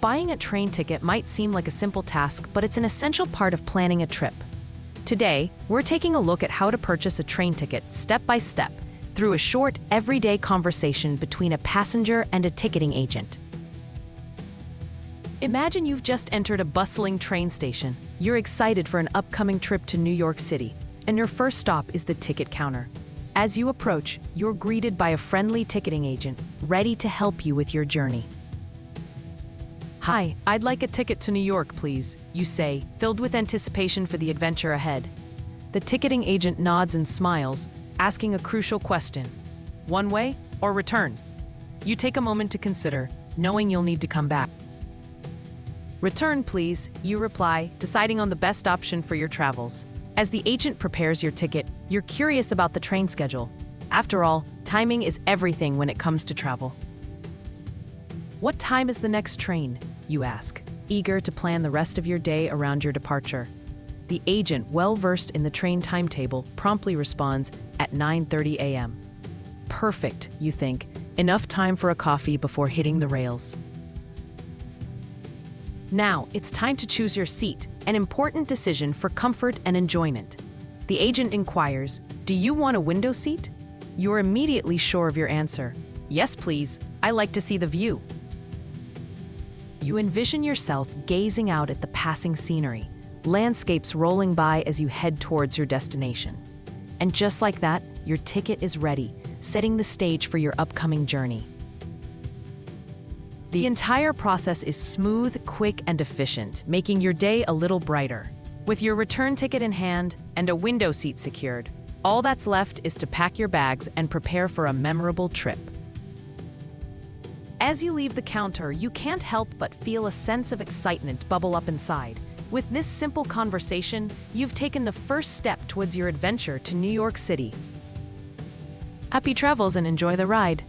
Buying a train ticket might seem like a simple task, but it's an essential part of planning a trip. Today, we're taking a look at how to purchase a train ticket step by step through a short, everyday conversation between a passenger and a ticketing agent. Imagine you've just entered a bustling train station. You're excited for an upcoming trip to New York City, and your first stop is the ticket counter. As you approach, you're greeted by a friendly ticketing agent, ready to help you with your journey. "Hi, I'd like a ticket to New York, please," you say, filled with anticipation for the adventure ahead. The ticketing agent nods and smiles, asking a crucial question: one way or return? You take a moment to consider, knowing you'll need to come back. "Return, please," you reply, deciding on the best option for your travels. As the agent prepares your ticket, you're curious about the train schedule. After all, timing is everything when it comes to travel. "What time is the next train?" you ask, eager to plan the rest of your day around your departure. The agent, well-versed in the train timetable, promptly responds at 9:30 a.m. Perfect, you think. Enough time for a coffee before hitting the rails. Now, it's time to choose your seat, an important decision for comfort and enjoyment. The agent inquires, "Do you want a window seat?" You're immediately sure of your answer. "Yes, please. I like to see the view." You envision yourself gazing out at the passing scenery, landscapes rolling by as you head towards your destination. And just like that, your ticket is ready, setting the stage for your upcoming journey. The entire process is smooth, quick, and efficient, making your day a little brighter. With your return ticket in hand and a window seat secured, all that's left is to pack your bags and prepare for a memorable trip. As you leave the counter, you can't help but feel a sense of excitement bubble up inside. With this simple conversation, you've taken the first step towards your adventure to New York City. Happy travels and enjoy the ride.